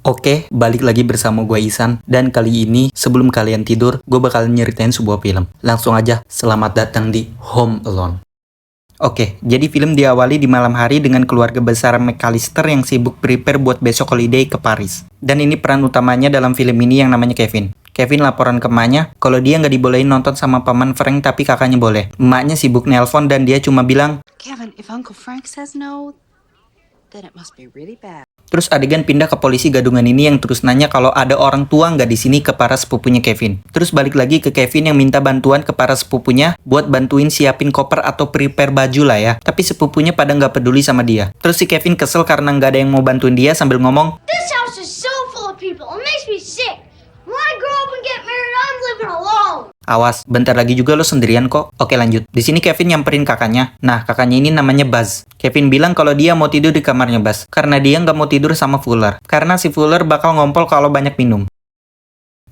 Oke, balik lagi bersama gue Isan. Dan kali ini, sebelum kalian tidur, gue bakal nyeritain sebuah film. Langsung aja, selamat datang di Home Alone. Oke, jadi film diawali di malam hari dengan keluarga besar McAllister yang sibuk prepare buat besok holiday ke Paris. Dan ini peran utamanya dalam film ini yang namanya Kevin. Kevin laporan ke emaknya kalau dia nggak dibolehin nonton sama paman Frank tapi kakaknya boleh. Emaknya sibuk nelpon dan dia cuma bilang, Kevin, if Uncle Frank says no, then it must be really bad. Terus adegan pindah ke polisi gadungan ini yang terus nanya kalau ada orang tua nggak di sini ke para sepupunya Kevin. Terus balik lagi ke Kevin yang minta bantuan ke para sepupunya buat bantuin siapin koper atau prepare baju lah ya. Tapi sepupunya pada nggak peduli sama dia. Terus si Kevin kesel karena nggak ada yang mau bantuin dia sambil ngomong, This house is so full of people. It makes me sick. When I grow up and get married, I'm living alone. awas, bentar lagi juga lo sendirian kok. Oke lanjut. Di sini Kevin nyamperin kakaknya. Nah, kakaknya ini namanya Buzz. Kevin bilang kalau dia mau tidur di kamarnya Buzz. Karena dia nggak mau tidur sama Fuller. Karena si Fuller bakal ngompol kalau banyak minum.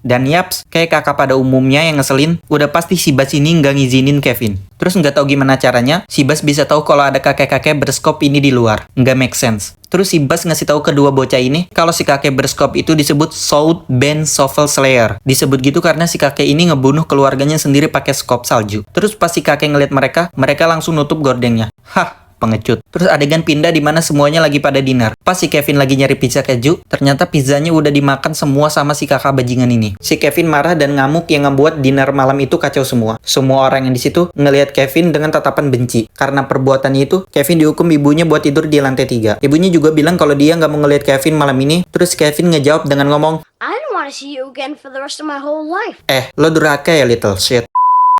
Dan yaps, kayak kakak pada umumnya yang ngeselin, udah pasti si Buzz ini nggak ngizinin Kevin. Terus nggak tahu gimana caranya, si Buzz bisa tahu kalau ada kakek-kakek berskop ini di luar. Nggak make sense. Terus si Buzz ngasih tahu kedua bocah ini kalau si kakek berskop itu disebut South Bend Shovel Slayer. Disebut gitu karena si kakek ini ngebunuh keluarganya sendiri pakai skop salju. Terus pas si kakek ngeliat mereka langsung nutup gordengnya. Hah, pengecut. Terus adegan pindah di mana semuanya lagi pada dinner. Pas si Kevin lagi nyari pizza keju, ternyata pizzanya udah dimakan semua sama si kakak bajingan ini. Si Kevin marah dan ngamuk yang ngebuat dinner malam itu kacau semua. Semua orang yang di situ ngelihat Kevin dengan tatapan benci. Karena perbuatannya itu, Kevin dihukum ibunya buat tidur di lantai 3. Ibunya juga bilang kalau dia nggak mau ngelihat Kevin malam ini. Terus Kevin ngejawab dengan ngomong, I don't want to see you again for the rest of my whole life. lo durhaka ya little shit.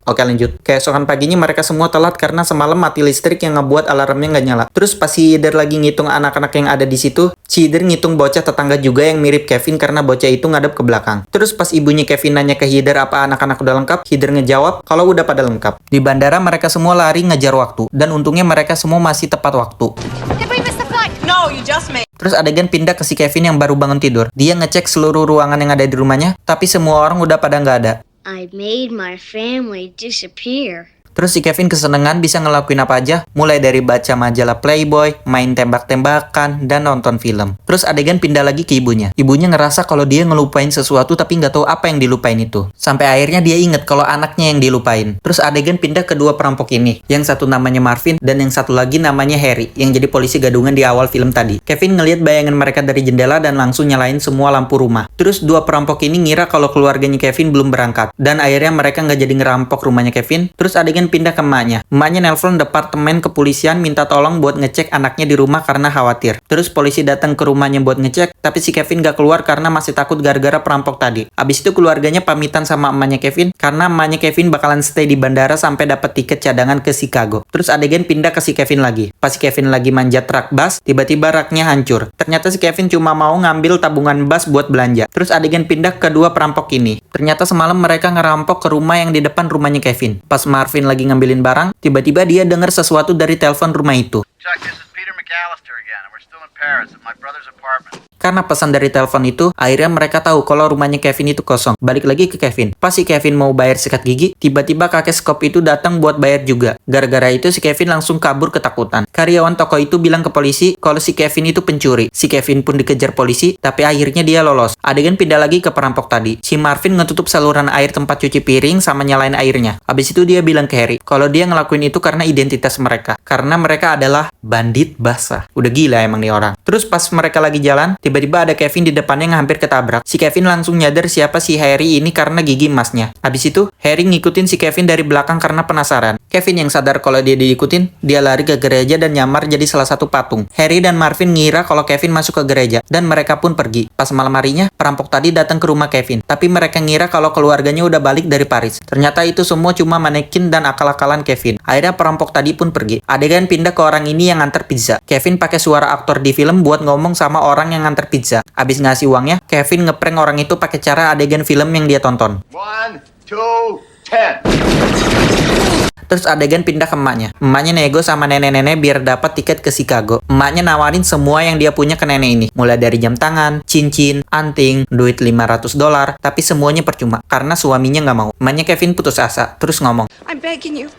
Oke lanjut. Keesokan paginya mereka semua telat karena semalam mati listrik yang ngebuat alarmnya nggak nyala. Terus pas si Hider lagi ngitung anak-anak yang ada di situ, si Hider ngitung bocah tetangga juga yang mirip Kevin karena bocah itu ngadep ke belakang. Terus pas ibunya Kevin nanya ke Hider apa anak-anak udah lengkap, Hider ngejawab kalau udah pada lengkap. Di bandara mereka semua lari ngejar waktu dan untungnya mereka semua masih tepat waktu. Did we miss the flight? No, you just made. Terus adegan pindah ke si Kevin yang baru bangun tidur. Dia ngecek seluruh ruangan yang ada di rumahnya, tapi semua orang udah pada nggak ada. I made my family disappear. Terus si Kevin kesenengan bisa ngelakuin apa aja, mulai dari baca majalah Playboy, main tembak-tembakan, dan nonton film. Terus adegan pindah lagi ke ibunya. Ibunya ngerasa kalau dia ngelupain sesuatu tapi nggak tahu apa yang dilupain itu. Sampai akhirnya dia inget kalau anaknya yang dilupain. Terus adegan pindah ke dua perampok ini. Yang satu namanya Marvin, dan yang satu lagi namanya Harry, yang jadi polisi gadungan di awal film tadi. Kevin ngelihat bayangan mereka dari jendela dan langsung nyalain semua lampu rumah. Terus dua perampok ini ngira kalau keluarganya Kevin belum berangkat. Dan akhirnya mereka nggak jadi ngerampok rumahnya Kevin. Terus adegan pindah ke emaknya. Emaknya nelpon departemen kepolisian minta tolong buat ngecek anaknya di rumah karena khawatir. Terus polisi datang ke rumahnya buat ngecek, tapi si Kevin gak keluar karena masih takut gara-gara perampok tadi. Abis itu keluarganya pamitan sama emaknya Kevin karena emaknya Kevin bakalan stay di bandara sampai dapat tiket cadangan ke Chicago. Terus adegan pindah ke si Kevin lagi. Pas si Kevin lagi manjat rak bus, tiba-tiba raknya hancur. Ternyata si Kevin cuma mau ngambil tabungan bus buat belanja. Terus adegan pindah ke dua perampok ini. Ternyata semalam mereka ngerampok ke rumah yang di depan rumahnya Kevin. Pas Marvin lagi ngambilin barang, tiba-tiba dia dengar sesuatu dari telepon rumah itu. Chuck, this is Peter McAllister again, and we're still in Paris at my brother's apartment. Karena pesan dari telepon itu, akhirnya mereka tahu kalau rumahnya Kevin itu kosong. Balik lagi ke Kevin. Pas si Kevin mau bayar sikat gigi, tiba-tiba kakek skop itu datang buat bayar juga. Gara-gara itu si Kevin langsung kabur ketakutan. Karyawan toko itu bilang ke polisi kalau si Kevin itu pencuri. Si Kevin pun dikejar polisi, tapi akhirnya dia lolos. Adegan pindah lagi ke perampok tadi. Si Marvin ngetutup saluran air tempat cuci piring sama nyalain airnya. Habis itu dia bilang ke Harry kalau dia ngelakuin itu karena identitas mereka. Karena mereka adalah bandit basah. Udah gila emang nih orang. Terus pas mereka lagi jalan, tiba-tiba ada Kevin di depannya yang hampir ketabrak. Si Kevin langsung nyadar siapa si Harry ini karena gigi emasnya. Habis itu, Harry ngikutin si Kevin dari belakang karena penasaran. Kevin yang sadar kalau dia diikutin, dia lari ke gereja dan nyamar jadi salah satu patung. Harry dan Marvin ngira kalau Kevin masuk ke gereja, dan mereka pun pergi. Pas malam harinya, perampok tadi datang ke rumah Kevin. Tapi mereka ngira kalau keluarganya udah balik dari Paris. Ternyata itu semua cuma manekin dan akal-akalan Kevin. Akhirnya perampok tadi pun pergi. Adegan pindah ke orang ini yang nganter pizza. Kevin pakai suara aktor di film buat ngomong sama orang yang nganter pizza. Abis ngasih uangnya, Kevin ngeprank orang itu pakai cara adegan film yang dia tonton. 1, 2, 10. Terus adegan pindah ke emaknya. Emaknya nego sama nenek-nenek biar dapat tiket ke Chicago. Emaknya nawarin semua yang dia punya ke nenek ini. Mulai dari jam tangan, cincin, anting, duit $500. Tapi semuanya percuma karena suaminya nggak mau. Emaknya Kevin putus asa. Terus ngomong, I'm begging you,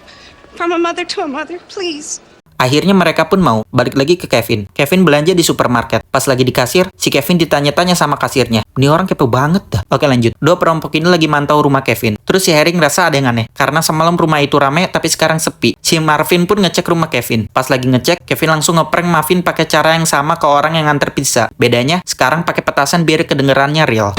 from a mother to a mother, please. Akhirnya mereka pun mau, balik lagi ke Kevin. Kevin belanja di supermarket. Pas lagi di kasir, si Kevin ditanya-tanya sama kasirnya. Ini orang kepo banget dah. Oke lanjut. Dua perampok ini lagi mantau rumah Kevin. Terus si Harry ngerasa ada yang aneh. Karena semalam rumah itu rame, tapi sekarang sepi. Si Marvin pun ngecek rumah Kevin. Pas lagi ngecek, Kevin langsung ngeprank Marvin pakai cara yang sama ke orang yang nganter pizza. Bedanya, sekarang pakai petasan biar kedengerannya real.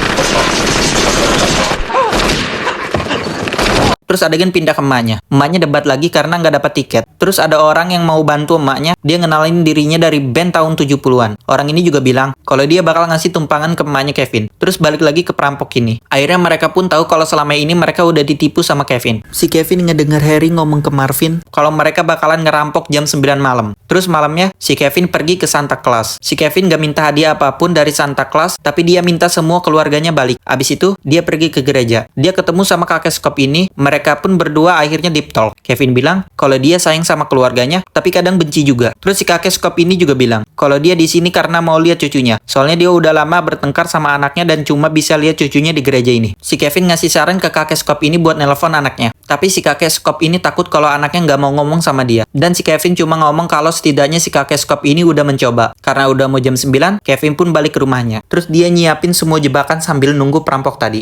Terus adegan pindah ke emaknya. Emaknya debat lagi karena nggak dapat tiket. Terus ada orang yang mau bantu emaknya. Dia ngenalin dirinya dari band tahun 70-an. Orang ini juga bilang kalau dia bakal ngasih tumpangan ke emaknya Kevin. Terus balik lagi ke perampok ini. Akhirnya mereka pun tahu kalau selama ini mereka udah ditipu sama Kevin. Si Kevin ngedengar Harry ngomong ke Marvin kalau mereka bakalan ngerampok jam 9 malam. Terus malamnya si Kevin pergi ke Santa Claus. Si Kevin gak minta hadiah apapun dari Santa Claus, tapi dia minta semua keluarganya balik. Abis itu dia pergi ke gereja. Dia ketemu sama kakek Skop ini. Mereka pun berdua akhirnya deep talk. Kevin bilang kalau dia sayang sama keluarganya, tapi kadang benci juga. Terus si kakek Skop ini juga bilang kalau dia di sini karena mau lihat cucunya. Soalnya dia udah lama bertengkar sama anaknya dan cuma bisa lihat cucunya di gereja ini. Si Kevin ngasih saran ke kakek Skop ini buat nelpon anaknya. Tapi si kakek Skop ini takut kalau anaknya nggak mau ngomong sama dia. Dan si Kevin cuma ngomong kalau setidaknya si kakek Skop ini udah mencoba. Karena udah mau jam 9, Kevin pun balik ke rumahnya. Terus dia nyiapin semua jebakan sambil nunggu perampok tadi.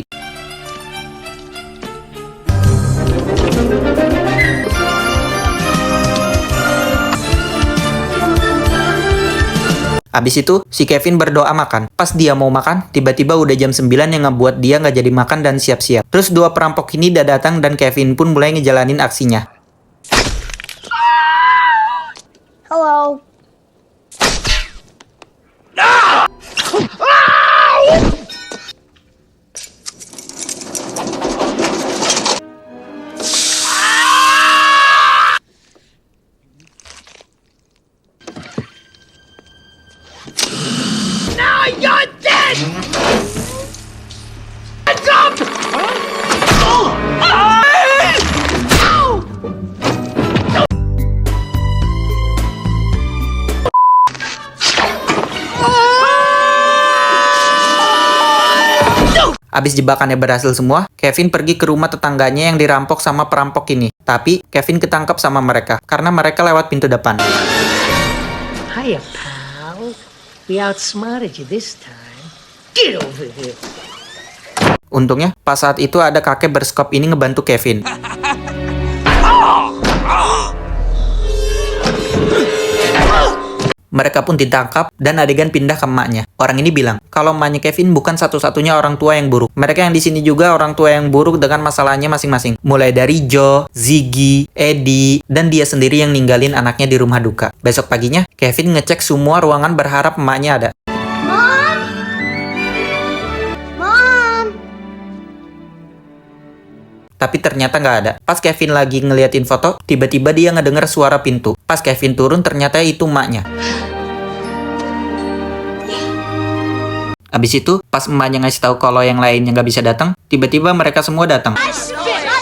Abis itu, si Kevin berdoa makan. Pas dia mau makan, tiba-tiba udah jam 9 yang ngebuat dia nggak jadi makan dan siap-siap. Terus dua perampok ini udah datang dan Kevin pun mulai ngejalanin aksinya. Hello. Abis jebakannya berhasil semua, Kevin pergi ke rumah tetangganya yang dirampok sama perampok ini. Tapi, Kevin ketangkep sama mereka, karena mereka lewat pintu depan. Hiya, pal. We outsmarted you this time. Get over here. Untungnya, pas saat itu ada kakek berskop ini ngebantu Kevin. Mereka pun ditangkap dan adegan pindah ke emaknya. Orang ini bilang kalau emaknya Kevin bukan satu-satunya orang tua yang buruk. Mereka yang di sini juga orang tua yang buruk dengan masalahnya masing-masing. Mulai dari Joe, Ziggy, Eddie, dan dia sendiri yang ninggalin anaknya di rumah duka. Besok paginya, Kevin ngecek semua ruangan berharap emaknya ada. Mom? Mom? Tapi ternyata nggak ada. Pas Kevin lagi ngeliatin foto, tiba-tiba dia ngedenger suara pintu. Pas Kevin turun, ternyata itu emaknya. Abis itu, pas emaknya ngasih tahu kalau yang lainnya nggak bisa datang, tiba-tiba mereka semua datang. Shut up!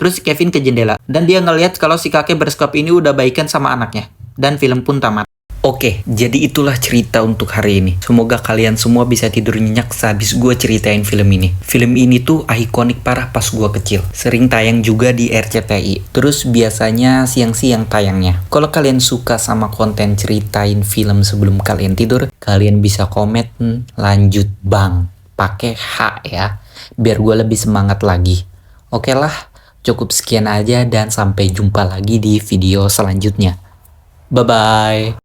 Terus Kevin ke jendela, dan dia ngeliat kalau si kakek berskop ini udah baikan sama anaknya. Dan film pun tamat. Oke, jadi itulah cerita untuk hari ini. Semoga kalian semua bisa tidur nyenyak sehabis gue ceritain film ini. Film ini tuh ikonik parah pas gue kecil. Sering tayang juga di RCTI. Terus biasanya siang-siang tayangnya. Kalau kalian suka sama konten ceritain film sebelum kalian tidur, kalian bisa komen lanjut bang. Pakai H ya, biar gue lebih semangat lagi. Oke lah, cukup sekian aja dan sampai jumpa lagi di video selanjutnya. Bye-bye.